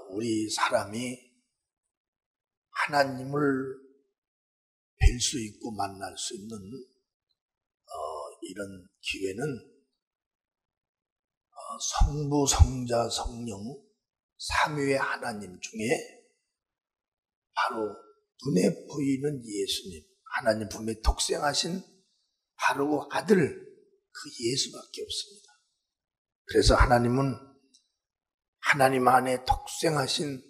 우리 사람이 하나님을 뵐 수 있고 만날 수 있는 이런 기회는 성부, 성자, 성령 삼위의 하나님 중에 바로 눈에 보이는 예수님, 하나님 분명히 독생하신 바로 아들 그 예수밖에 없습니다. 그래서 하나님은 하나님 안에 독생하신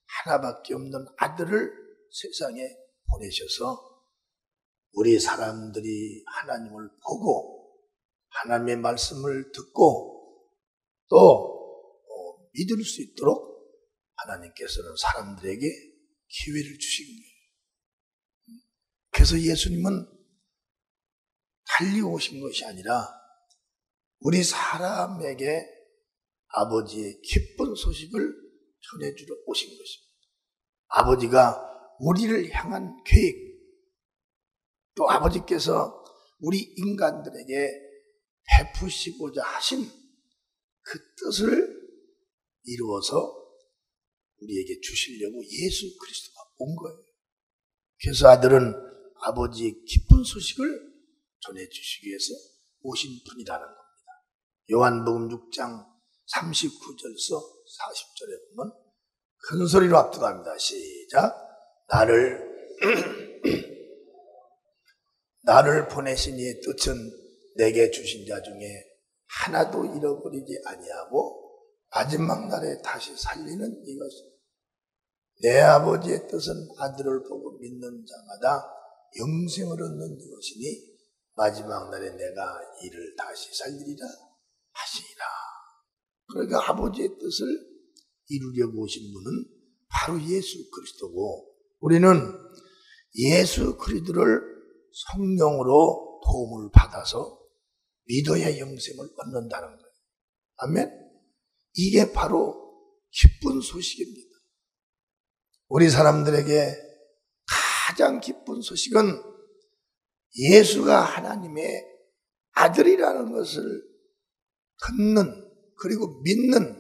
하나밖에 없는 아들을 세상에 보내셔서 우리 사람들이 하나님을 보고 하나님의 말씀을 듣고 또 믿을 수 있도록 하나님께서는 사람들에게 기회를 주신 거예요. 그래서 예수님은 달려오신 것이 아니라 우리 사람에게 아버지의 기쁜 소식을 전해주러 오신 것입니다. 아버지가 우리를 향한 계획, 또 아버지께서 우리 인간들에게 베푸시고자 하신 그 뜻을 이루어서 우리에게 주시려고 예수 그리스도가 온 거예요. 그래서 아들은 아버지의 기쁜 소식을 전해주시기 위해서 오신 분이라는 겁니다. 요한복음 6장 39절에서 40절에 보면 큰 소리로 압도합니다. 시작. 나를 보내신 이의 뜻은 내게 주신 자 중에 하나도 잃어버리지 아니하고 마지막 날에 다시 살리는 이것입니다. 내 아버지의 뜻은 아들을 보고 믿는 자마다 영생을 얻는 이것이니 마지막 날에 내가 이를 다시 살리리라 하시니라. 그러니까 아버지의 뜻을 이루려고 오신 분은 바로 예수 그리스도고, 우리는 예수 그리스도를 성령으로 도움을 받아서 믿어야 영생을 얻는다는 거예요. 아멘? 이게 바로 기쁜 소식입니다. 우리 사람들에게 가장 기쁜 소식은 예수가 하나님의 아들이라는 것을 듣는, 그리고 믿는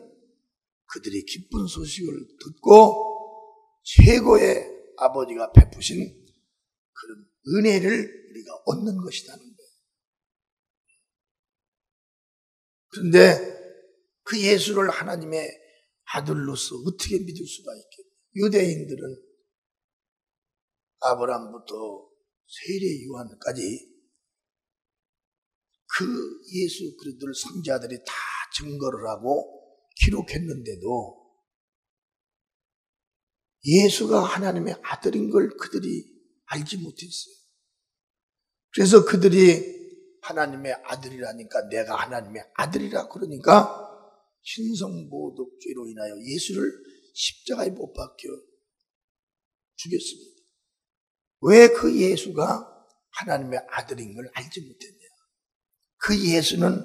그들이 기쁜 소식을 듣고 최고의 아버지가 베푸신 그런 은혜를 우리가 얻는 것이라는 거예요. 그런데 그 예수를 하나님의 아들로서 어떻게 믿을 수가 있겠어요? 유대인들은 아브라함부터 세례 요한까지 그 예수 그리스도를 선지자들이 다 증거를 하고 기록했는데도 예수가 하나님의 아들인 걸 그들이 알지 못했어요. 그래서 그들이 하나님의 아들이라니까 내가 하나님의 아들이라 그러니까 신성모독죄로 인하여 예수를 십자가에 못 박혀 죽였습니다. 왜 그 예수가 하나님의 아들인 걸 알지 못했냐? 그 예수는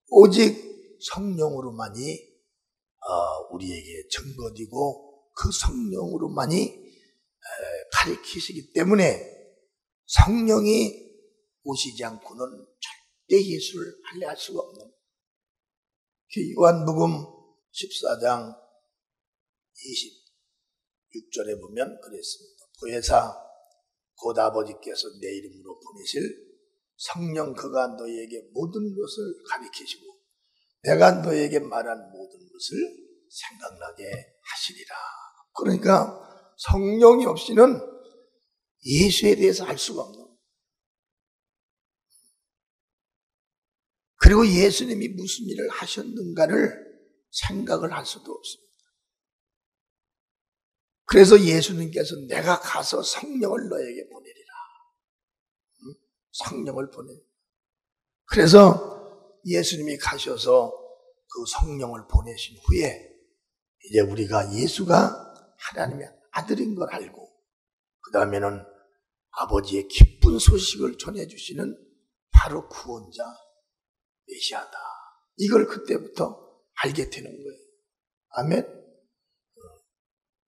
오직 성령으로만이 우리에게 증거되고 그 성령으로만이 가르치시기 때문에 성령이 오시지 않고는 절대 예수를 할례할 수가 없는, 요한복음 14장 26절에 보면 그랬습니다. 보혜사 곧 아버지께서 내 이름으로 보내실 성령 그가 너희에게 모든 것을 가르치시고 내가 너희에게 말한 모든 것을 생각나게 하시리라. 그러니까 성령이 없이는 예수에 대해서 알 수가 없는, 그리고 예수님이 무슨 일을 하셨는가를 생각을 할 수도 없습니다. 그래서 예수님께서 내가 가서 성령을 너에게 보내리라. 성령을 보내. 그래서 예수님이 가셔서 그 성령을 보내신 후에 이제 우리가 예수가 하나님의 아들인 걸 알고 그 다음에는 아버지의 기쁜 소식을 전해주시는 바로 구원자 메시아다. 이걸 그때부터 알게 되는 거예요. 아멘.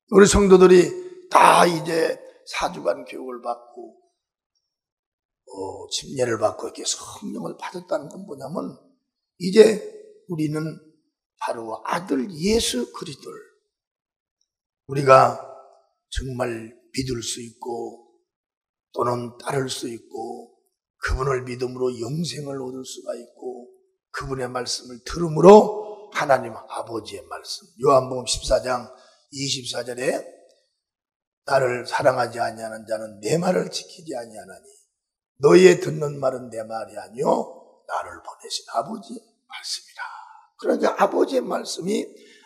우리 성도들이 다 이제 4주간 교육을 받고 침례를 받고 이렇게 성령을 받았다는 건 뭐냐면 이제 우리는 바로 아들 예수 그리스도를 우리가 정말 믿을 수 있고 또는 따를 수 있고 그분을 믿음으로 영생을 얻을 수가 있고 그분의 말씀을 들음으로 하나님 아버지의 말씀, 요한복음 14장 24절에 나를 사랑하지 아니하는 자는 내 말을 지키지 아니하나니 너희의 듣는 말은 내 말이 아니요 나를 보내신 아버지의 말씀이라. 그러니까 아버지의 말씀이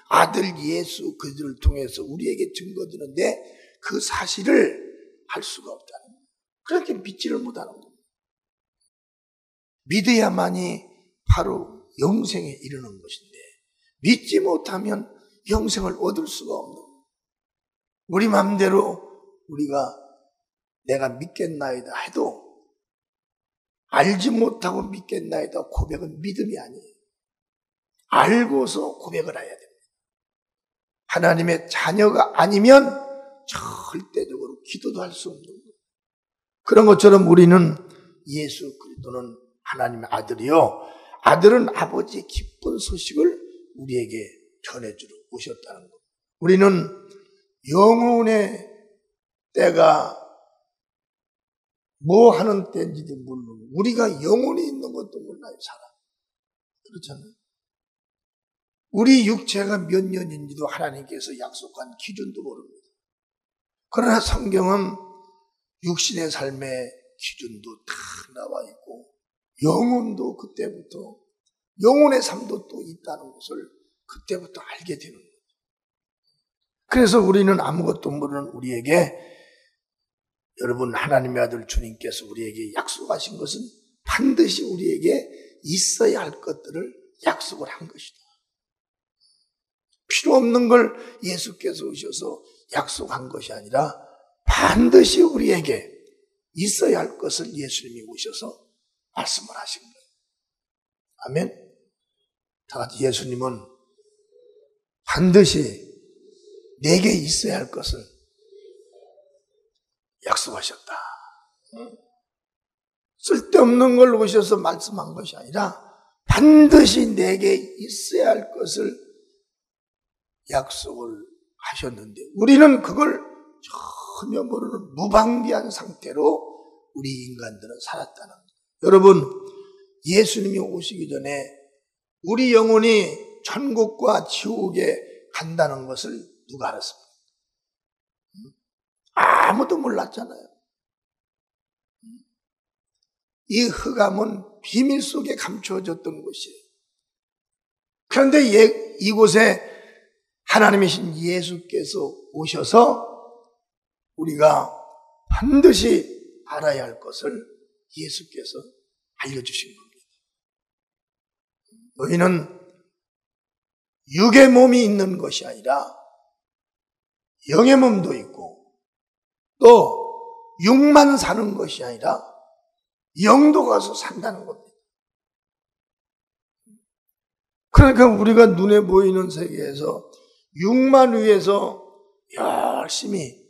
아들 예수 그들을 통해서 우리에게 증거되는데 그 사실을 알 수가 없다는 거예요. 그렇게 믿지를 못하는 거예요. 믿어야만이 바로 영생에 이르는 것인데 믿지 못하면 영생을 얻을 수가 없는 거예요. 우리 마음대로 우리가 내가 믿겠나이다 해도 알지 못하고 믿겠나이다 고백은 믿음이 아니에요. 알고서 고백을 해야 됩니다. 하나님의 자녀가 아니면 절대적으로 기도도 할 수 없는 거예요. 그런 것처럼 우리는 예수 그리스도는 하나님의 아들이요 아들은 아버지의 기쁜 소식을 우리에게 전해주러 오셨다는 것. 우리는 영혼의 때가 뭐 하는 때인지도 모르고 우리가 영혼이 있는 것도 몰라요. 사람 그렇잖아요. 우리 육체가 몇 년인지도 하나님께서 약속한 기준도 모릅니다. 그러나 성경은 육신의 삶의 기준도 다 나와 있고 영혼도 그때부터 영혼의 삶도 또 있다는 것을 그때부터 알게 되는 거예요. 그래서 우리는 아무것도 모르는 우리에게 여러분 하나님의 아들 주님께서 우리에게 약속하신 것은 반드시 우리에게 있어야 할 것들을 약속을 한 것이다. 필요 없는 걸 예수께서 오셔서 약속한 것이 아니라 반드시 우리에게 있어야 할 것을 예수님이 오셔서 말씀을 하신 거예요. 아멘. 다 같이 예수님은 반드시 내게 있어야 할 것을 약속하셨다. 쓸데없는 걸 오셔서 말씀한 것이 아니라 반드시 내게 있어야 할 것을 약속을 하셨는데 우리는 그걸 전혀 모르는 무방비한 상태로 우리 인간들은 살았다는 거예요. 여러분 예수님이 오시기 전에 우리 영혼이 천국과 지옥에 간다는 것을 누가 알았습니까? 아무도 몰랐잖아요. 이 흑암은 비밀 속에 감추어졌던 곳이에요. 그런데 이곳에 하나님이신 예수께서 오셔서 우리가 반드시 알아야 할 것을 예수께서 알려주신 겁니다. 너희는 육의 몸이 있는 것이 아니라 영의 몸도 있고 또 육만 사는 것이 아니라 영도 가서 산다는 겁니다. 그러니까 우리가 눈에 보이는 세계에서 육만 위해서 열심히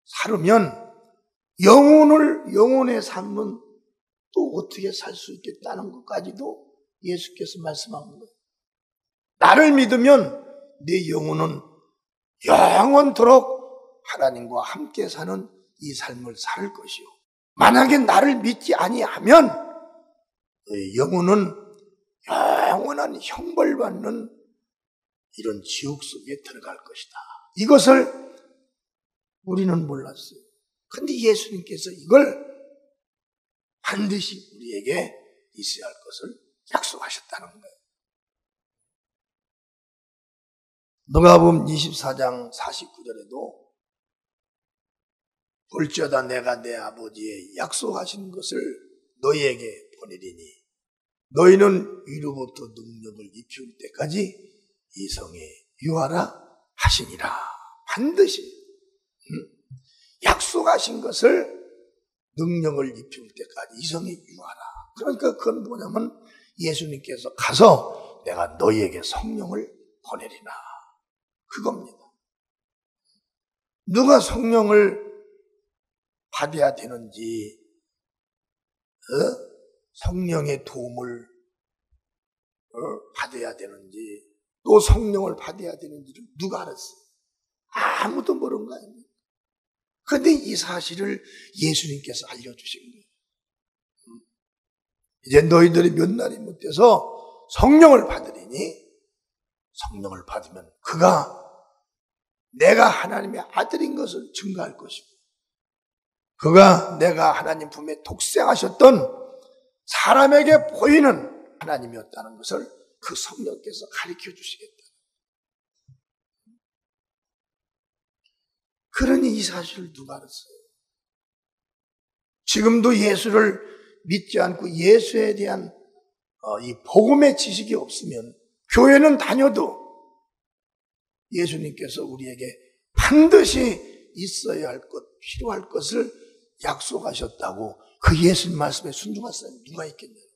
살으면 영혼의 삶은 또 어떻게 살 수 있겠다는 것까지도 예수께서 말씀한 거예요. 나를 믿으면 네 영혼은 영원토록 하나님과 함께 사는 이 삶을 살 것이요. 만약에 나를 믿지 아니하면 너의 영혼은 영원한 형벌받는 이런 지옥 속에 들어갈 것이다. 이것을 우리는 몰랐어요. 그런데 예수님께서 이걸 반드시 우리에게 있어야 할 것을 약속하셨다는 거예요. 누가복음 24장 49절에도 볼지어다 내가 내 아버지의 약속하신 것을 너희에게 보내리니 너희는 위로부터 능력을 입힐 때까지 이 성에 유하라 하시니라. 반드시 약속하신 것을 능력을 입힐 때까지 이 성에 유하라. 그러니까 그건 뭐냐면 예수님께서 가서 내가 너희에게 성령을 보내리나 그겁니다. 누가 성령을 받아야 되는지 성령의 도움을 받아야 되는지 또 성령을 받아야 되는지를 누가 알았어요? 아무도 모르는 거 아닙니까? 그런데 이 사실을 예수님께서 알려주신 거예요. 이제 너희들이 몇 날이 못 돼서 성령을 받으리니, 성령을 받으면 그가 내가 하나님의 아들인 것을 증거할 것이고, 그가 내가 하나님 품에 독생하셨던 사람에게 보이는 하나님이었다는 것을 그 성령께서 가르쳐 주시겠다. 그러니 이 사실을 누가 알았어요? 지금도 예수를 믿지 않고 예수에 대한 이 복음의 지식이 없으면 교회는 다녀도 예수님께서 우리에게 반드시 있어야 할 것, 필요할 것을 약속하셨다고 그 예수님 말씀에 순종할 사람이 누가 있겠냐고.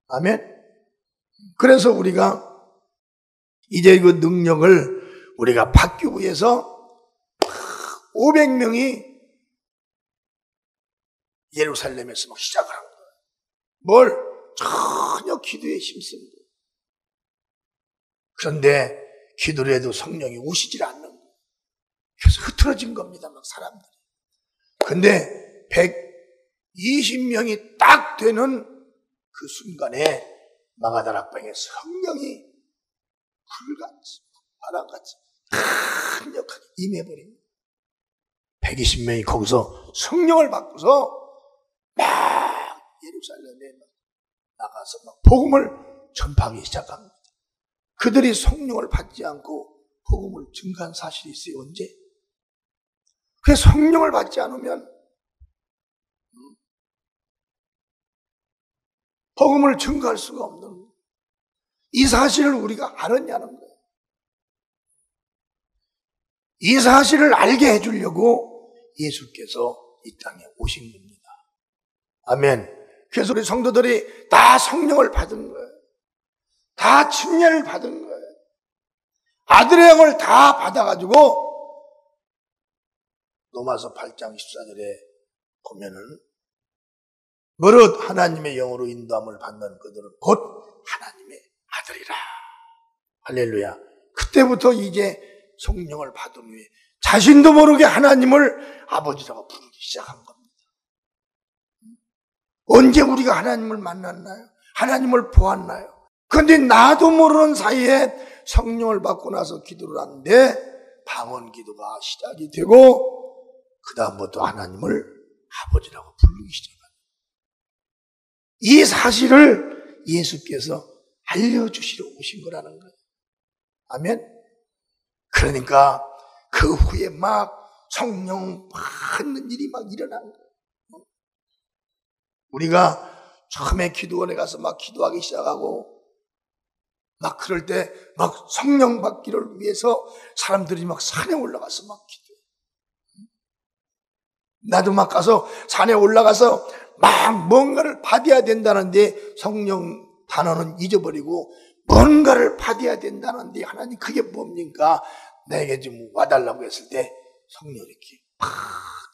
아멘? 그래서 우리가 이제 그 능력을 우리가 받기 위해서 500명이 예루살렘에서 막 시작을 한 거예요. 뭘? 전혀 기도에 힘씁니다. 그런데 기도를 해도 성령이 오시질 않는 거예요. 그래서 흐트러진 겁니다, 막 사람들이. 근데 120명이 딱 되는 그 순간에 마가다락방에 성령이 불같이, 바람같이 강력하게 임해버립니다. 120명이 거기서 성령을 받고서 막 예루살렘에 나가서 막 복음을 전파하기 시작합니다. 그들이 성령을 받지 않고 복음을 증거한 사실이 있어요. 언제? 그래서 성령을 받지 않으면 복음을 증거할 수가 없는 거예요. 이 사실을 우리가 알았냐는 거예요. 이 사실을 알게 해주려고 예수께서 이 땅에 오신 겁니다. 아멘. 그래서 우리 성도들이 다 성령을 받은 거예요. 다 침례를 받은 거예요. 아들의 영을 다 받아가지고 로마서 8장 14절에 보면은 무릇 하나님의 영으로 인도함을 받는 그들은 곧 하나님의 아들이라. 할렐루야. 그때부터 이제 성령을 받은 후에 자신도 모르게 하나님을 아버지라고 부르기 시작한 겁니다. 언제 우리가 하나님을 만났나요? 하나님을 보았나요? 그런데 나도 모르는 사이에 성령을 받고 나서 기도를 하는데 방언 기도가 시작이 되고 그 다음부터 하나님을 아버지라고 부르기 시작합니다. 이 사실을 예수께서 알려주시러 오신 거라는 거예요. 아멘. 그러니까 그 후에 막 성령 받는 일이 막 일어난 거예요. 우리가 처음에 기도원에 가서 막 기도하기 시작하고 막 그럴 때 막 성령 받기를 위해서 사람들이 막 산에 올라가서 막 기도해. 나도 막 가서 산에 올라가서 막 뭔가를 받아야 된다는데 성령 단어는 잊어버리고 뭔가를 받아야 된다는데 하나님 그게 뭡니까? 나에게 좀 와달라고 했을 때 성령이 이렇게 팍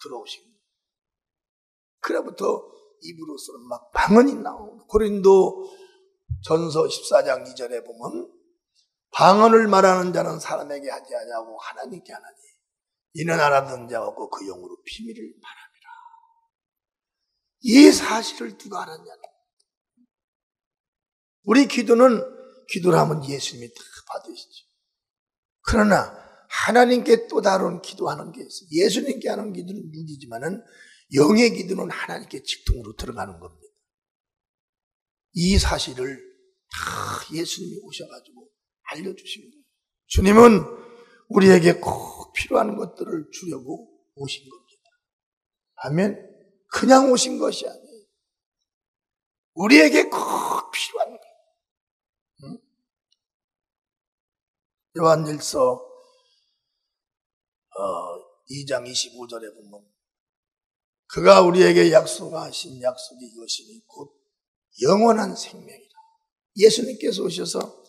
들어오신 거예요. 그래부터 입으로서는 막 방언이 나오고 고린도 전서 14장 2절에 보면 방언을 말하는 자는 사람에게 하지 아니하고 하나님께 하나니 이는 알아듣는 자가 없고 그 영으로 비밀을 말합니다. 이 사실을 누가 알았냐는 거예요. 우리 기도를 하면 예수님이 다 받으시죠. 그러나 하나님께 또 다른 기도하는 게 있어요. 예수님께 하는 기도는 육이지만은 영의 기도는 하나님께 직통으로 들어가는 겁니다. 이 사실을 다 예수님이 오셔가지고 알려주신 거예요. 주님은 우리에게 꼭 필요한 것들을 주려고 오신 겁니다. 아멘. 그냥 오신 것이 아니에요. 우리에게 꼭 필요한 거예요. 응? 요한일서 2장 25절에 보면 그가 우리에게 약속하신 약속이 이것이니 곧 영원한 생명이라. 예수님께서 오셔서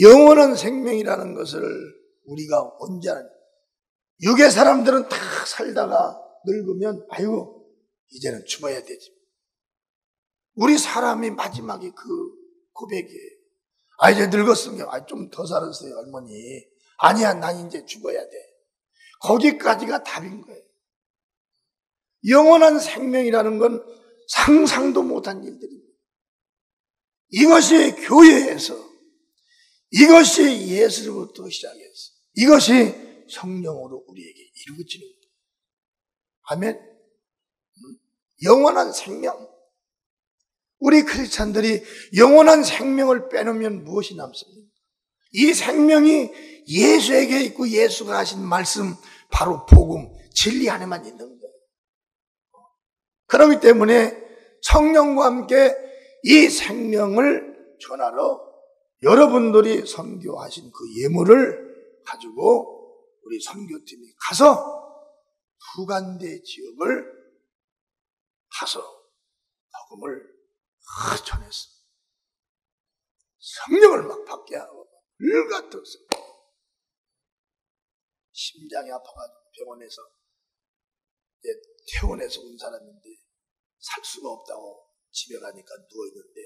영원한 생명이라는 것을 우리가 언제 아냐. 육의 사람들은 다 살다가 늙으면 아이고 이제는 죽어야 되지. 우리 사람이 마지막에 그 고백이에요. 이제 늙었으니까 좀 더 살았어요 할머니. 아니야, 난 이제 죽어야 돼. 거기까지가 답인 거예요. 영원한 생명이라는 건 상상도 못한 일들입니다. 이것이 교회에서, 이것이 예수로부터 시작해서, 이것이 성령으로 우리에게 이루어지는 거예요. 아멘. 영원한 생명. 우리 크리스찬들이 영원한 생명을 빼놓으면 무엇이 남습니까? 이 생명이 예수에게 있고 예수가 하신 말씀, 바로 복음, 진리 안에만 있는 거예요. 그렇기 때문에 성령과 함께 이 생명을 전하러 여러분들이 선교하신 그 예물을 가지고 우리 선교팀이 가서 후간대 지역을 가서 복음을 전했어. 성령을 막 받게 하고 불같았어. 심장이 아파가지고 병원에서 퇴원해서 온 사람인데 살 수가 없다고 집에 가니까 누워있는데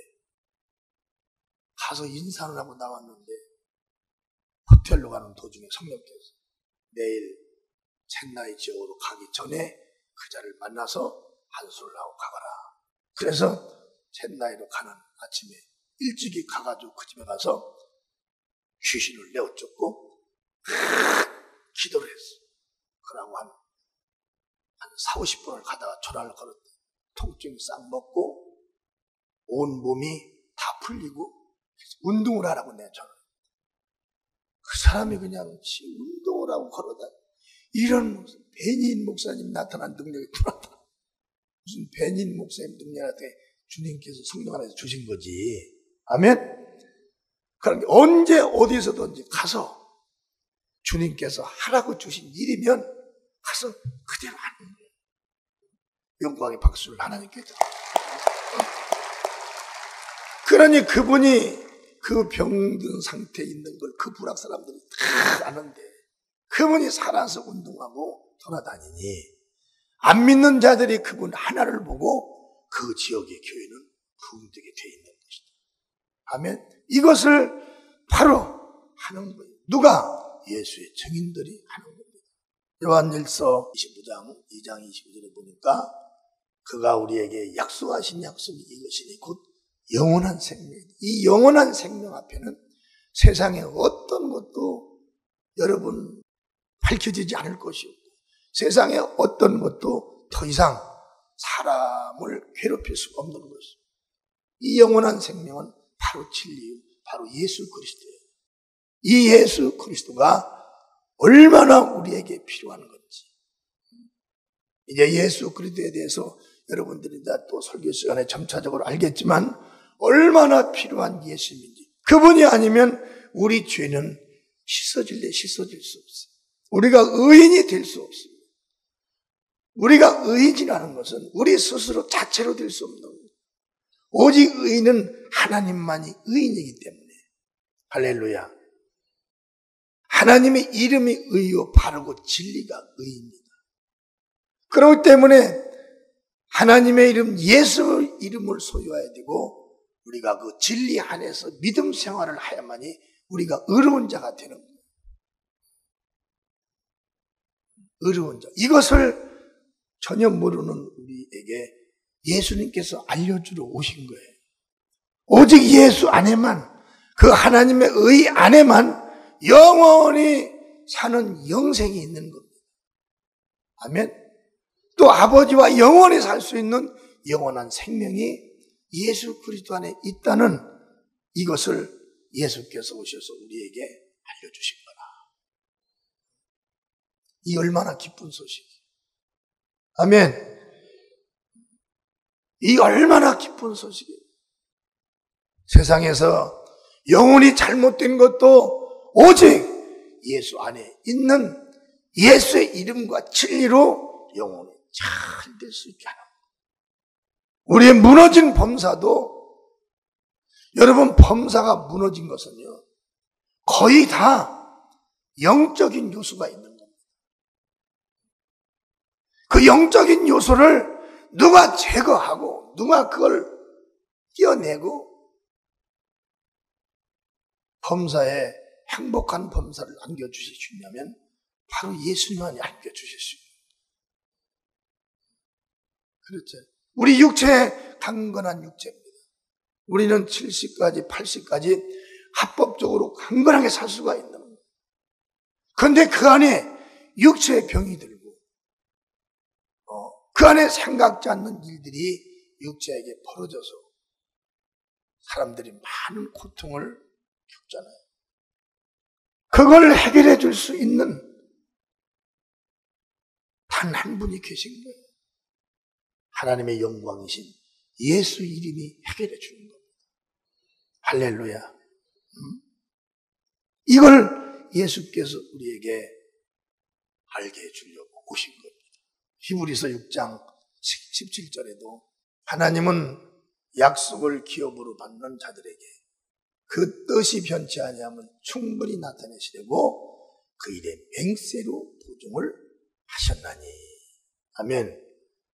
가서 인사를 하고 나왔는데 호텔로 가는 도중에 성령께서 내일 첸나이 지역으로 가기 전에 그 자를 만나서 한수를 하고 가거라. 그래서 첸나이로 가는 아침에 일찍이 가가지고 그 집에 가서 귀신을 내어쫓고 기도를 했어. 그러고 한 40-50분을 가다가 전화를 걸었대. 통증이 싹 먹고 온 몸이 다 풀리고 운동을 하라고 내가 전화를 했대. 그 사람이 그냥 운동을 하고 걸어다. 이런 베닌 목사님 나타난 능력이 들어왔다. 무슨 베닌 목사님 능력한테 주님께서 성령 안에서 주신 거지. 아멘? 그러니까 언제 어디서든지 가서 주님께서 하라고 주신 일이면 가서 그대로 하는 거예요. 영광의 박수를 하나님께 줘. 그러니 그분이 그 병든 상태에 있는 걸 그 불악 사람들이 다 아는데 그분이 살아서 운동하고 돌아다니니 안 믿는 자들이 그분 하나를 보고 그 지역의 교회는 부흥되게 되어 있는 것이다. 아멘. 이것을 바로 하는 거예요. 누가? 예수의 증인들이 하는 겁니다. 요한일서 25장 2장 22절에 보니까 그가 우리에게 약속하신 약속이 이것이니 곧 영원한 생명이다. 이 영원한 생명 앞에는 세상에 어떤 것도 여러분 밝혀지지 않을 것이고 세상에 어떤 것도 더 이상 사람을 괴롭힐 수가 없는 것이고 이 영원한 생명은 바로 진리요, 바로 예수 그리스도예요. 이 예수 그리스도가 얼마나 우리에게 필요한 건지 이제 예수 그리스도에 대해서 여러분들이 다 또 설교 시간에 점차적으로 알겠지만 얼마나 필요한 예수님인지 그분이 아니면 우리 죄는 씻어질 수 없어요. 우리가 의인이 될 수 없습니다. 우리가 의인이라는 것은 우리 스스로 자체로 될 수 없는 거예요. 오직 의인은 하나님만이 의인이기 때문에 할렐루야. 하나님의 이름이 의요 바르고 진리가 의입니다. 그렇기 때문에 하나님의 이름 예수 이름을 소유해야 되고 우리가 그 진리 안에서 믿음 생활을 하야만이 우리가 의로운 자가 되는 거예요. 의로운 자. 이것을 전혀 모르는 우리에게 예수님께서 알려주러 오신 거예요. 오직 예수 안에만 그 하나님의 의 안에만 영원히 사는 영생이 있는 겁니다. 아멘. 또 아버지와 영원히 살 수 있는 영원한 생명이 예수 그리스도 안에 있다는 이것을 예수께서 오셔서 우리에게 알려주신 거라. 이 얼마나 기쁜 소식이에요. 아멘. 이 얼마나 기쁜 소식이에요. 세상에서 영혼이 잘못된 것도 오직 예수 안에 있는 예수의 이름과 진리로 영혼이 잘 될 수 있게 하는 거예요. 우리의 무너진 범사도 여러분 범사가 무너진 것은요 거의 다 영적인 요소가 있는 겁니다. 그 영적인 요소를 누가 제거하고 누가 그걸 떼어내고 범사의 행복한 범사를 안겨주실 수 있냐면 바로 예수님만이 안겨주실 수 있는. 그렇죠. 우리 육체, 강건한 육체입니다. 우리는 70까지 80까지 합법적으로 강건하게 살 수가 있는 거예요. 그런데 그 안에 육체의 병이 들고 그 안에 생각지 않는 일들이 육체에게 벌어져서 사람들이 많은 고통을 겪잖아요. 그걸 해결해 줄 수 있는 단 한 분이 계신 거예요. 하나님의 영광이신 예수 이름이 해결해 주는 겁니다. 할렐루야. 이걸 예수께서 우리에게 알게 해주려고 오신 겁니다. 히브리서 6장 17절에도 하나님은 약속을 기업으로 받는 자들에게 그 뜻이 변치 아니함을 충분히 나타내시려고 그 일에 맹세로 보증을 하셨나니. 아멘.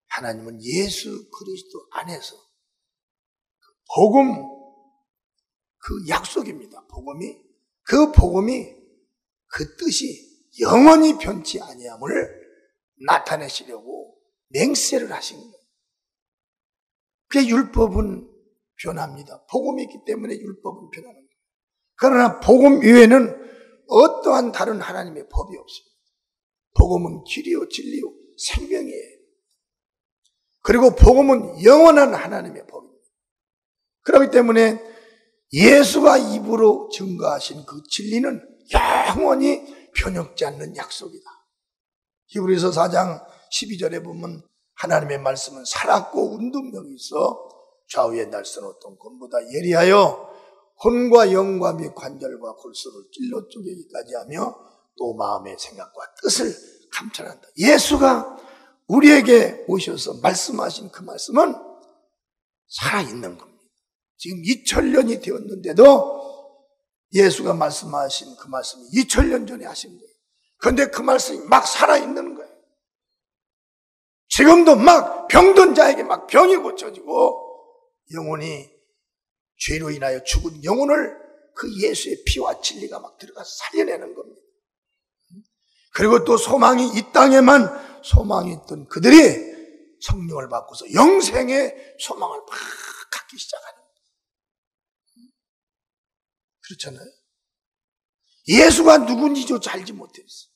하나님은 예수 그리스도 안에서 복음, 그 약속입니다. 복음이 그 뜻이 영원히 변치 아니함을 나타내시려고 맹세를 하신 거예요. 그게 율법은 변합니다. 복음이 있기 때문에 율법은 변하는 거예요. 그러나 복음 이외에는 어떠한 다른 하나님의 법이 없습니다. 복음은 길이요 진리요 생명이에요. 그리고 복음은 영원한 하나님의 법입니다. 그렇기 때문에 예수가 입으로 증거하신 그 진리는 영원히 변혁지 않는 약속이다. 히브리서 4장 12절에 보면 하나님의 말씀은 살았고 운동력이 있어 좌우의 날선 어떤 검보다 예리하여 혼과 영과 및 관절과 골수를 찔러 쪼개기까지 하며 또 마음의 생각과 뜻을 감찰한다. 예수가 우리에게 오셔서 말씀하신 그 말씀은 살아있는 겁니다. 지금 2000년이 되었는데도 예수가 말씀하신 그 말씀이 2000년 전에 하신 거예요. 그런데 그 말씀이 막 살아있는 거예요. 지금도 막 병든 자에게 막 병이 고쳐지고 영혼이 죄로 인하여 죽은 영혼을 그 예수의 피와 진리가 막 들어가서 살려내는 겁니다. 그리고 또 소망이 이 땅에만 소망이 있던 그들이 성령을 받고서 영생의 소망을 막 갖기 시작하는 거예요. 그렇잖아요. 예수가 누군지조차 알지 못했어요.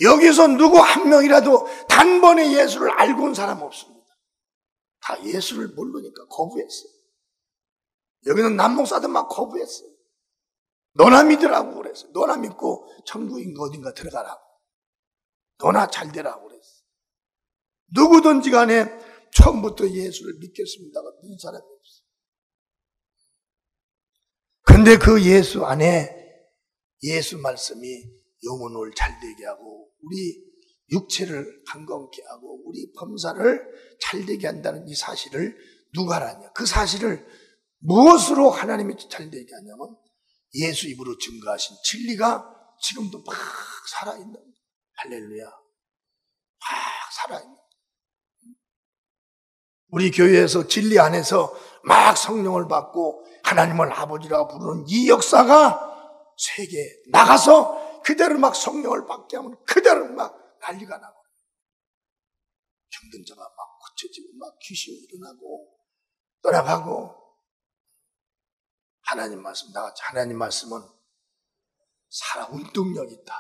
여기서 누구 한 명이라도 단번에 예수를 알고 온 사람 없습니다. 다 예수를 모르니까 거부했어요. 여기는 남목사들 막 거부했어요. 너나 믿으라고 그랬어요. 너나 믿고 천국인가 어딘가 들어가라고. 너나 잘 되라고 그랬어요. 누구든지 간에 처음부터 예수를 믿겠습니다가 믿는 사람이 없어요. 그런데 그 예수 안에 예수 말씀이 영혼을 잘되게 하고 우리 육체를 강건케 하고 우리 범사를 잘되게 한다는 이 사실을 누가 알았냐? 그 사실을 무엇으로 하나님이 잘되게 하냐면 예수 입으로 증거하신 진리가 지금도 막 살아있는 거예요. 할렐루야. 막 살아있는 거예요. 우리 교회에서 진리 안에서 막 성령을 받고 하나님을 아버지라고 부르는 이 역사가 세계에 나가서 그대로 막 성령을 받게 하면 그대로 막 난리가 나고 병든 자가 막 고쳐지고 막 귀신이 일어나고 떠나가고 하나님 말씀 나같이 하나님 말씀은 살아 운동력 있다.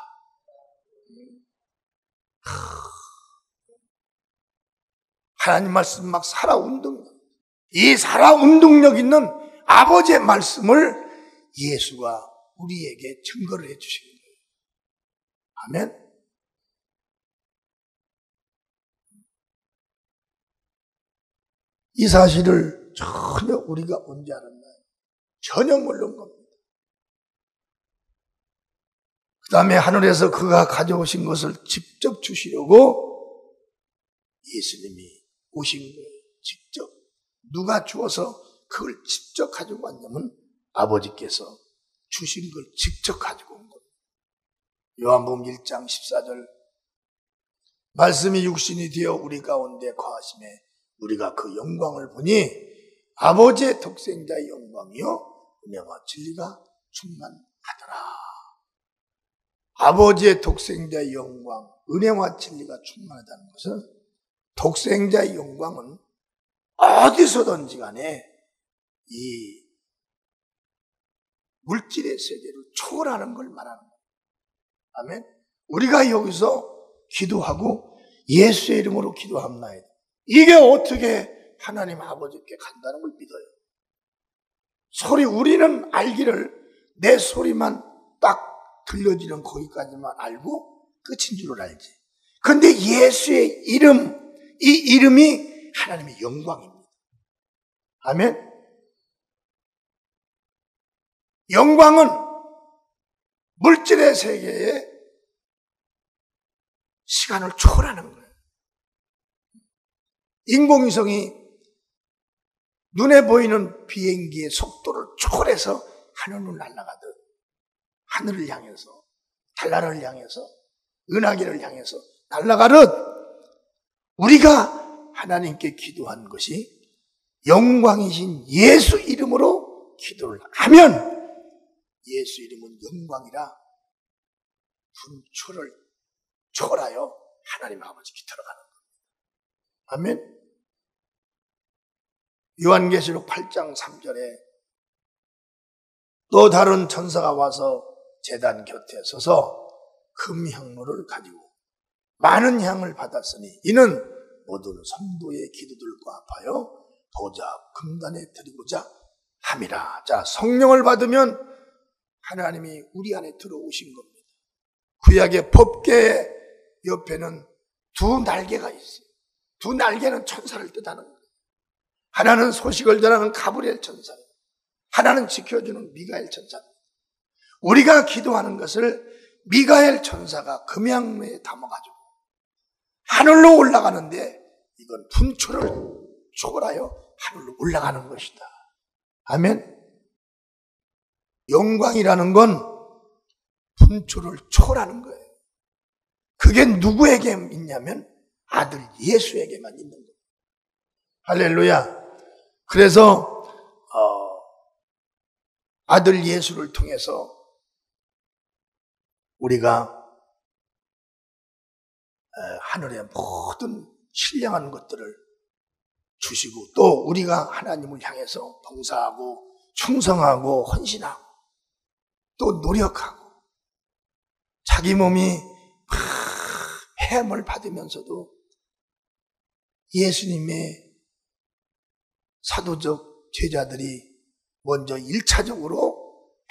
하나님 말씀 막 살아 운동력. 이 살아 운동력 있는 아버지의 말씀을 예수가 우리에게 증거를 해주시는 거예요. 아멘. 이 사실을 전혀 우리가 언제 알았나요? 전혀 모르는 겁니다. 그 다음에 하늘에서 그가 가져오신 것을 직접 주시려고 예수님이 오신 거예요. 직접. 누가 주어서 그걸 직접 가지고 왔냐면 아버지께서 주신 걸 직접 가지고 온 겁니다. 요한복음 1장 14절 말씀이 육신이 되어 우리 가운데 거하심에 우리가 그 영광을 보니 아버지의 독생자의 영광이요 은혜와 진리가 충만하더라. 아버지의 독생자의 영광, 은혜와 진리가 충만하다는 것은 독생자의 영광은 어디서든지 간에 이 물질의 세계를 초월하는 걸 말하는 거예요. 아멘. 우리가 여기서 기도하고 예수의 이름으로 기도합나이다. 이게 어떻게 하나님 아버지께 간다는 걸 믿어요. 우리는 알기를 내 소리만 딱 들려지는 거기까지만 알고 끝인 줄 알지. 그런데 예수의 이름, 이 이름이 하나님의 영광입니다. 아멘. 영광은 물질의 세계에 시간을 초월하는 거예요. 인공위성이 눈에 보이는 비행기의 속도를 초월해서 하늘을 날아가듯 하늘을 향해서, 달나라를 향해서, 은하계를 향해서 날아가듯 우리가 하나님께 기도한 것이 영광이신 예수 이름으로 기도를 하면 예수 이름은 영광이라 분초를 초월하여 하나님 아버지께 들어가는 겁니다. 아멘. 요한계시록 8장 3절에 또 다른 천사가 와서 제단 곁에 서서 금향로를 가지고 많은 향을 받았으니 이는 모든 성도의 기도들과 합하여 보좌 금단에 드리고자 함이라. 자, 성령을 받으면 하나님이 우리 안에 들어오신 겁니다. 구약의 법궤 옆에는 두 날개가 있어요. 두 날개는 천사를 뜻하는 거예요. 하나는 소식을 전하는 가브리엘 천사, 하나는 지켜주는 미가엘 천사. 우리가 기도하는 것을 미가엘 천사가 금향로에 담아가지고 하늘로 올라가는데 이건 분초를 초월하여 하늘로 올라가는 것이다. 아멘. 영광이라는 건 분초를 초월하는 거예요. 그게 누구에게 있냐면 아들 예수에게만 있는 거예요. 할렐루야. 그래서 아들 예수를 통해서 우리가 하늘의 모든 신령한 것들을 주시고 또 우리가 하나님을 향해서 봉사하고 충성하고 헌신하고 또 노력하고 자기 몸이 폐암을 받으면서도 예수님의 사도적 제자들이 먼저 1차적으로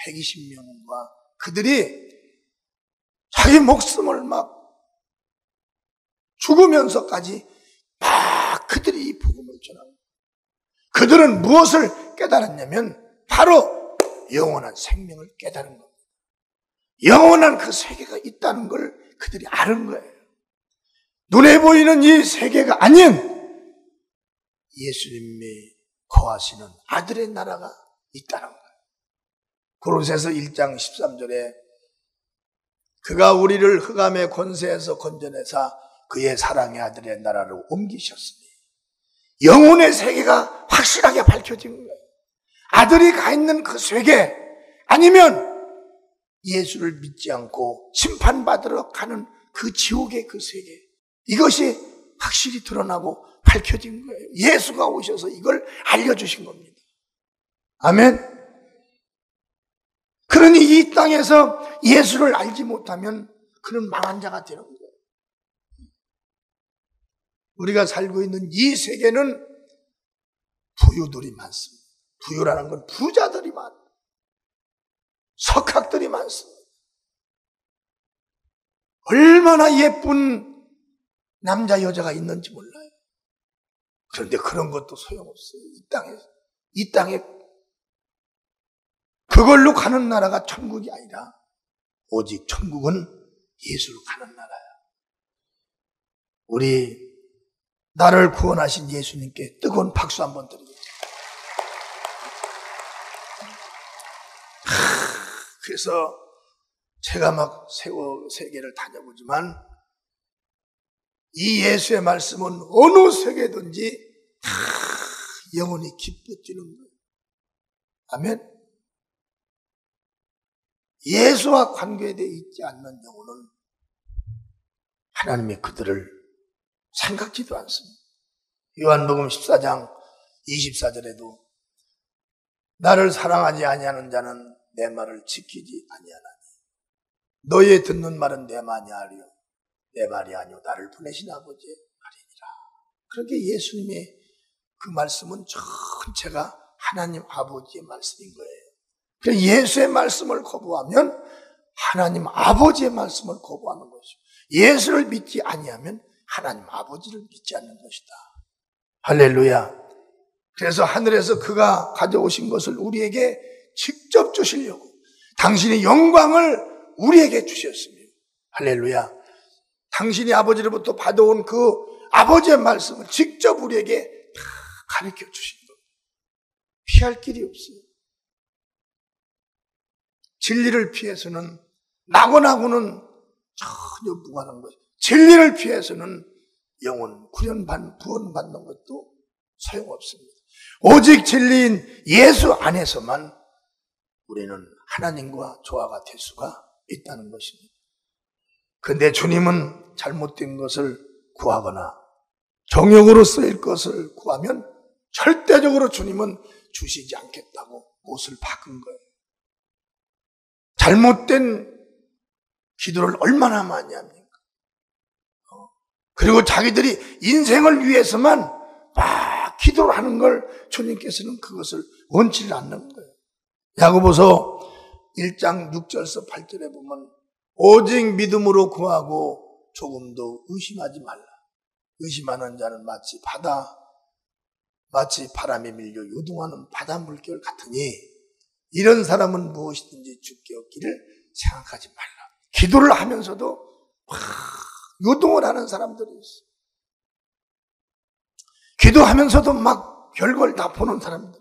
120명과 그들이 자기 목숨을 막 죽으면서까지 막 그들이 이 복음을 전하고 그들은 무엇을 깨달았냐면 바로 영원한 생명을 깨달은 겁니다. 영원한 그 세계가 있다는 걸 그들이 아는 거예요. 눈에 보이는 이 세계가 아닌 예수님이 거하시는 아들의 나라가 있다는 거예요. 고린도서 1장 13절에 그가 우리를 흑암의 권세에서 건져내사 그의 사랑의 아들의 나라로 옮기셨으니 영혼의 세계가 확실하게 밝혀진 거예요. 아들이 가 있는 그 세계 아니면 예수를 믿지 않고 심판받으러 가는 그 지옥의 그 세계 이것이 확실히 드러나고 밝혀진 거예요. 예수가 오셔서 이걸 알려주신 겁니다. 아멘. 그러니 이 땅에서 예수를 알지 못하면 그는 망한 자가 되는 거예요. 우리가 살고 있는 이 세계는 부유들이 많습니다. 부유라는 건 부자들이 많아요. 석학들이 많습니다. 얼마나 예쁜 남자 여자가 있는지 몰라요. 그런데 그런 것도 소용없어요. 이 땅에 그걸로 가는 나라가 천국이 아니라 오직 천국은 예수로 가는 나라야. 우리 나를 구원하신 예수님께 뜨거운 박수 한번 드리겠습니다. 그래서 제가 막 세계를 다녀보지만 이 예수의 말씀은 어느 세계든지 영원히 기뻐지는 거예요. 아멘. 예수와 관계되어 있지 않는 영혼은 하나님이 그들을 생각지도 않습니다. 요한복음 14장 24절에도 나를 사랑하지 아니하는 자는 내 말을 지키지 아니하나니 너의 듣는 말은 내 말이 아니요 내 말이 아니요 나를 보내신 아버지의 말이니라. 그렇게 예수님의 그 말씀은 전체가 하나님 아버지의 말씀인 거예요. 그래서 예수의 말씀을 거부하면 하나님 아버지의 말씀을 거부하는 것이고 예수를 믿지 아니하면 하나님 아버지를 믿지 않는 것이다. 할렐루야. 그래서 하늘에서 그가 가져오신 것을 우리에게 직접 주시려고 당신의 영광을 우리에게 주셨습니다. 할렐루야. 당신이 아버지로부터 받아온 그 아버지의 말씀을 직접 우리에게 다 가르쳐 주신 겁니다. 피할 길이 없어요. 진리를 피해서는 낙원하고는 전혀 무관한 것이죠. 진리를 피해서는 영혼 구원받는 것도 소용없습니다. 오직 진리인 예수 안에서만 우리는 하나님과 조화가 될 수가 있다는 것입니다. 그런데 주님은 잘못된 것을 구하거나 정욕으로 쓰일 것을 구하면 절대적으로 주님은 주시지 않겠다고 못을 박은 거예요. 잘못된 기도를 얼마나 많이 합니까? 그리고 자기들이 인생을 위해서만 막 기도를 하는 걸 주님께서는 그것을 원치를 않는 거예요. 야고보서 1장 6절에서 8절에 보면 오직 믿음으로 구하고 조금도 의심하지 말라. 의심하는 자는 마치 바람에 밀려 요동하는 바다 물결 같으니 이런 사람은 무엇이든지 죽게 얻기를 생각하지 말라. 기도를 하면서도 막 요동을 하는 사람들이 있어요. 기도하면서도 막 별걸 다 보는 사람들.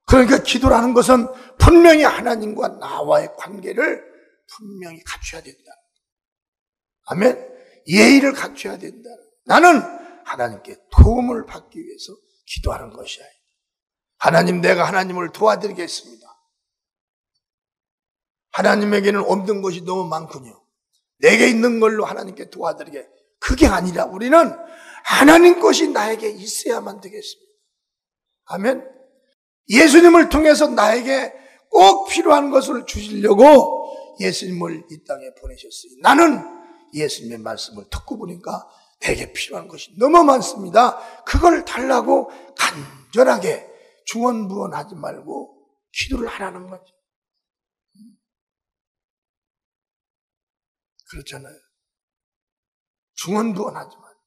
그러니까 기도를 하는 것은 분명히 하나님과 나와의 관계를 분명히 갖춰야 된다. 아멘. 예의를 갖춰야 된다. 나는 하나님께 도움을 받기 위해서 기도하는 것이야. 하나님, 내가 하나님을 도와드리겠습니다. 하나님에게는 없는 것이 너무 많군요. 내게 있는 걸로 하나님께 도와드리게. 그게 아니라 우리는 하나님 것이 나에게 있어야만 되겠습니다. 아멘. 예수님을 통해서 나에게 꼭 필요한 것을 주시려고 예수님을 이 땅에 보내셨어요. 나는 예수님의 말씀을 듣고 보니까 내게 필요한 것이 너무 많습니다. 그걸 달라고 간절하게 중언부언하지 말고 기도를 하라는 거죠. 그렇잖아요. 중언부언하지 말고.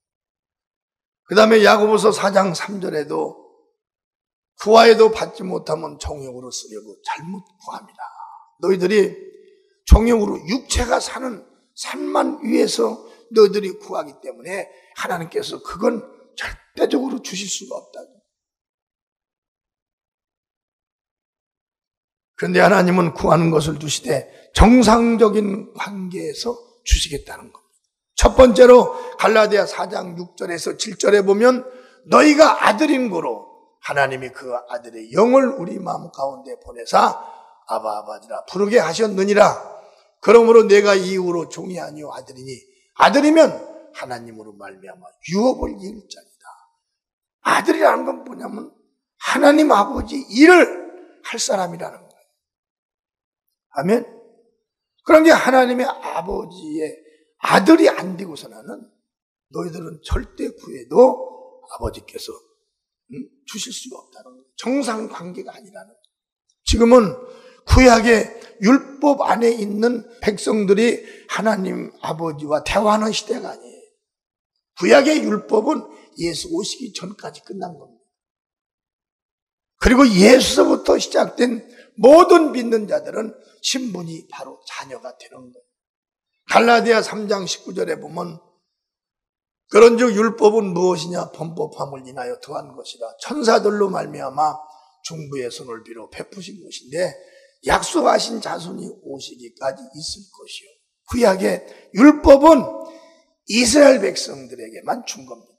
그 다음에 야고보서 4장 3절에도 구하여도 받지 못하면 정욕으로 쓰려고 잘못 구합니다. 너희들이 정욕으로 육체가 사는 삶만 위해서 너희들이 구하기 때문에 하나님께서 그건 절대적으로 주실 수가 없다. 그런데 하나님은 구하는 것을 주시되 정상적인 관계에서 주시겠다는 겁니다. 첫 번째로 갈라디아 4장 6절에서 7절에 보면 너희가 아들인 고로 하나님이 그 아들의 영을 우리 마음 가운데 보내사 아바 아버지라 부르게 하셨느니라. 그러므로 내가 이후로 종이 아니요 아들이니 아들이면 하나님으로 말미암아 유업을 이을 자이다. 아들이라는 건 뭐냐면 하나님 아버지 일을 할 사람이라는 거예요. 아멘. 그런 게 하나님의 아버지의 아들이 안 되고서는 너희들은 절대 구해도 아버지께서 주실 수가 없다는 거예요. 정상관계가 아니라는 거예요. 지금은 구약의 율법 안에 있는 백성들이 하나님 아버지와 대화하는 시대가 아니에요. 구약의 율법은 예수 오시기 전까지 끝난 겁니다. 그리고 예수서부터 시작된 모든 믿는 자들은 신분이 바로 자녀가 되는 거예요. 갈라디아 3장 19절에 보면 그런즉 율법은 무엇이냐? 범법함을 인하여 더한 것이라. 천사들로 말미암아 중부의 손을 빌어 베푸신 것인데 약속하신 자손이 오시기까지 있을 것이요. 구약의 율법은 이스라엘 백성들에게만 준 겁니다.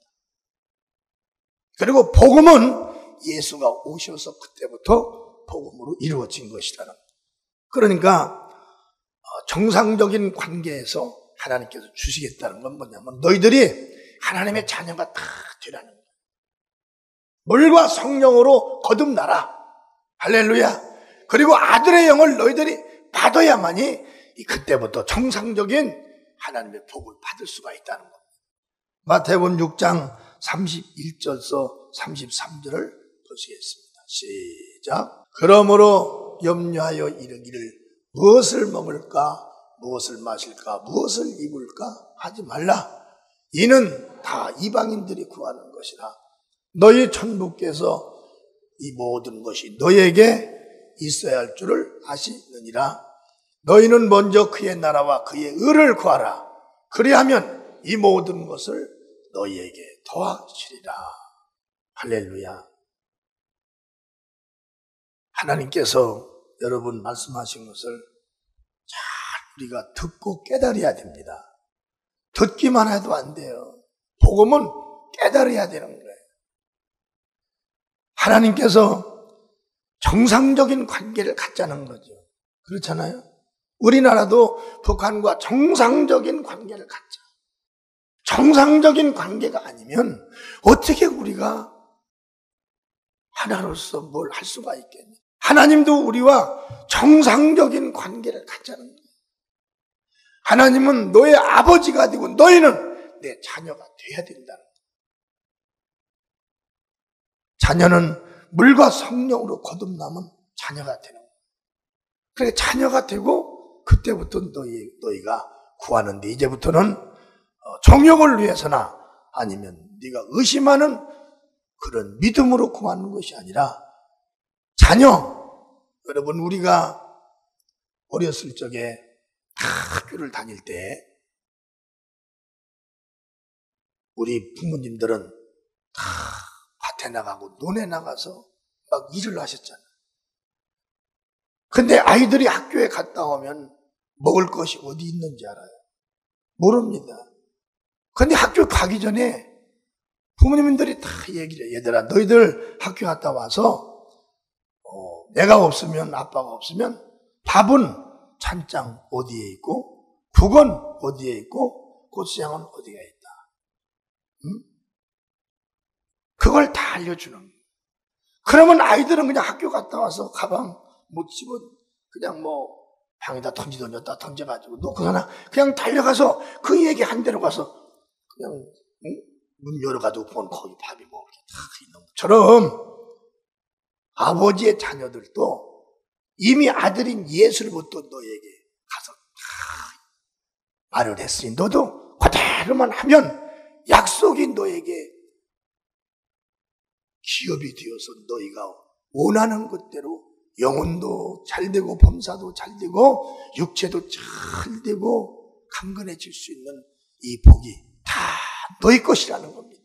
그리고 복음은 예수가 오셔서 그때부터 복음으로 이루어진 것이라는. 그러니까 정상적인 관계에서 하나님께서 주시겠다는 건 뭐냐면 너희들이 하나님의 자녀가 다 되라는 거예요. 물과 성령으로 거듭나라. 할렐루야. 그리고 아들의 영을 너희들이 받아야만이 그때부터 정상적인 하나님의 복을 받을 수가 있다는 겁니다. 마태복음 6장 31절서 33절을 보시겠습니다. 시작. 그러므로 염려하여 이르기를 무엇을 먹을까, 무엇을 마실까, 무엇을 입을까 하지 말라. 이는 다 이방인들이 구하는 것이라. 너희 천부께서 이 모든 것이 너희에게 있어야 할 줄을 아시느니라. 너희는 먼저 그의 나라와 그의 의를 구하라. 그리하면 이 모든 것을 너희에게 더하시리라. 할렐루야. 하나님께서 여러분 말씀하신 것을 잘 우리가 듣고 깨달아야 됩니다. 듣기만 해도 안 돼요. 복음은 깨달아야 되는 거예요. 하나님께서 정상적인 관계를 갖자는 거죠. 그렇잖아요. 우리나라도 북한과 정상적인 관계를 갖자. 정상적인 관계가 아니면 어떻게 우리가 하나로서 뭘 할 수가 있겠냐. 하나님도 우리와 정상적인 관계를 갖자는 거예요. 하나님은 너의 아버지가 되고 너희는 내 자녀가 돼야 된다는 거예요. 자녀는 물과 성령으로 거듭나면 자녀가 되는 거예요. 그러니까 자녀가 되고 그때부터 너희가 구하는데 이제부터는 정욕을 위해서나 아니면 네가 의심하는 그런 믿음으로 구하는 것이 아니라 자녀, 여러분 우리가 어렸을 적에 학교를 다닐 때 우리 부모님들은 다 밭에 나가고 논에 나가서 막 일을 하셨잖아요. 근데 아이들이 학교에 갔다 오면 먹을 것이 어디 있는지 알아요? 모릅니다. 근데 학교 가기 전에 부모님들이 다 얘기를 해요. 얘들아, 너희들 학교 갔다 와서 내가 없으면, 아빠가 없으면 밥은 찬장 어디에 있고 국은 어디에 있고 고추장은 어디에 있다. 응? 그걸 다 알려주는 거예요. 그러면 아이들은 그냥 학교 갔다 와서 가방 못 집어 그냥 방에다 던져다 던져가지고 놓고 하나 그냥 달려가서 그 얘기 한 대로 가서 그냥 문 열어가지고 보면 거기 밥이 뭐 이렇게 다 있는 것처럼 아버지의 자녀들도 이미 아들인 예수로부터 너에게 가서 다 말을 했으니 너도 그대로만 하면 약속이 너에게 기업이 되어서 너희가 원하는 것대로 영혼도 잘 되고 범사도 잘 되고 육체도 잘 되고 강건해질 수 있는 이 복이 다 너희 것이라는 겁니다.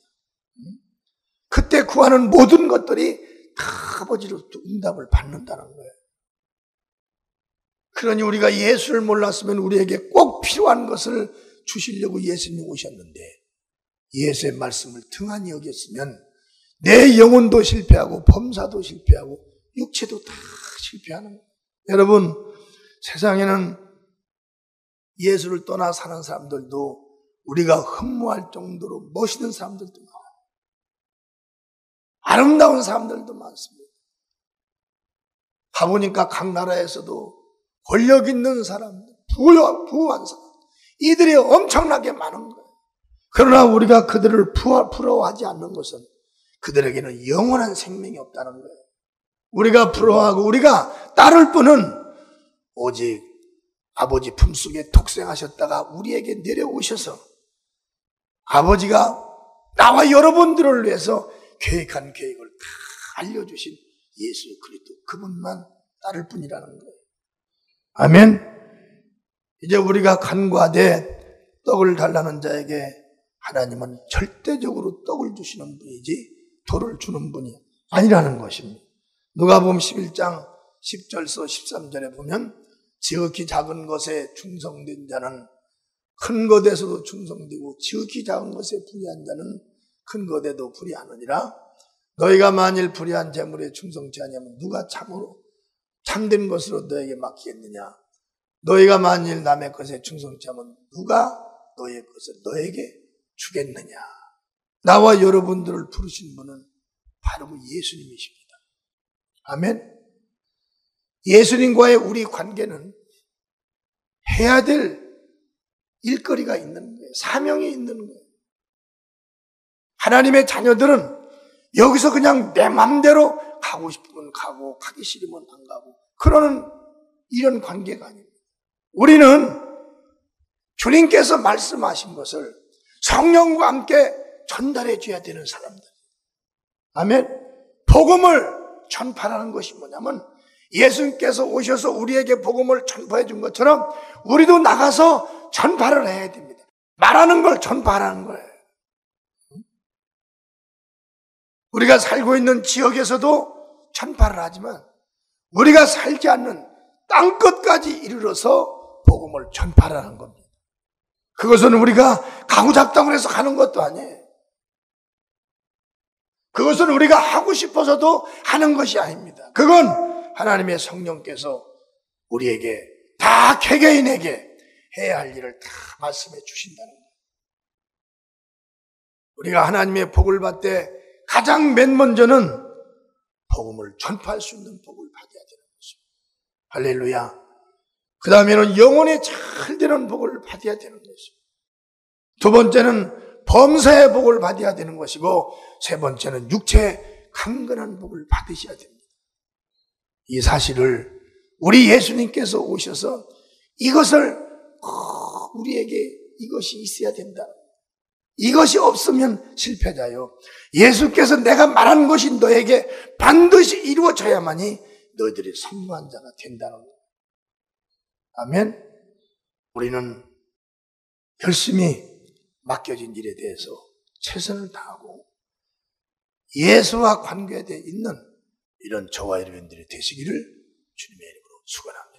그때 구하는 모든 것들이 다 아버지로부터 응답을 받는다는 거예요. 그러니 우리가 예수를 몰랐으면 우리에게 꼭 필요한 것을 주시려고 예수님이 오셨는데 예수의 말씀을 등한히 여겼으면 내 영혼도 실패하고 범사도 실패하고 육체도 다 실패하는 거예요. 여러분, 세상에는 예수를 떠나 사는 사람들도 우리가 흠모할 정도로 멋있는 사람들도 많아요. 아름다운 사람들도 많습니다. 가보니까 각 나라에서도 권력 있는 사람들, 부유한 사람, 이들이 엄청나게 많은 거예요. 그러나 우리가 그들을 부러워하지 않는 것은 그들에게는 영원한 생명이 없다는 거예요. 우리가 부러워하고 우리가 따를 뿐은 오직 아버지 품속에 독생하셨다가 우리에게 내려오셔서 아버지가 나와 여러분들을 위해서 계획한 계획을 다 알려주신 예수 그리스도 그분만 따를 뿐이라는 거예요. 아멘. 이제 우리가 간과하되 떡을 달라는 자에게 하나님은 절대적으로 떡을 주시는 분이지 돌을 주는 분이 아니라는 것입니다. 누가복음 11장 10절서 13절에 보면 지극히 작은 것에 충성된 자는 큰 것에서도 충성되고 지극히 작은 것에 불의한 자는 큰 것에도 불의하느니라. 너희가 만일 불의한 재물에 충성치 아니하면 누가 참으로 참된 것으로 너에게 맡기겠느냐. 너희가 만일 남의 것에 충성치 않으면 누가 너의 것을 너에게 주겠느냐. 나와 여러분들을 부르신 분은 바로 예수님이십니다. 아멘. 예수님과의 우리 관계는 해야 될 일거리가 있는 거예요. 사명이 있는 거예요. 하나님의 자녀들은 여기서 그냥 내 맘대로 가고 싶으면 가고 가기 싫으면 안 가고 그러는 이런 관계가 아닙니다. 우리는 주님께서 말씀하신 것을 성령과 함께 전달해 줘야 되는 사람들. 아멘. 복음을 전파하는 것이 뭐냐면 예수님께서 오셔서 우리에게 복음을 전파해 준 것처럼 우리도 나가서 전파를 해야 됩니다. 말하는 걸 전파하는 거예요. 우리가 살고 있는 지역에서도 전파를 하지만 우리가 살지 않는 땅끝까지 이르러서 복음을 전파하는 겁니다. 그것은 우리가 가구잡당을 해서 하는 것도 아니에요. 그것은 우리가 하고 싶어서도 하는 것이 아닙니다. 그건 하나님의 성령께서 우리에게 다 개개인에게 해야 할 일을 다 말씀해 주신다는 거예요. 우리가 하나님의 복을 받을 때 가장 맨 먼저는 복음을 전파할 수 있는 복을 받아야 되는 것입니다. 할렐루야. 그 다음에는 영혼이 잘 되는 복을 받아야 되는 것입니다. 두 번째는 범사의 복을 받아야 되는 것이고 세 번째는 육체의 강건한 복을 받으셔야 됩니다. 이 사실을 우리 예수님께서 오셔서 이것을 우리에게 이것이 있어야 된다. 이것이 없으면 실패자요. 예수께서 내가 말한 것이 너에게 반드시 이루어져야만이 너희들이 성공한 자가 된다는 거예요. 아멘. 우리는 열심히 맡겨진 일에 대해서 최선을 다하고 예수와 관계되어 있는 이런 저와 여러분들이 되시기를 주님의 이름으로 축원합니다.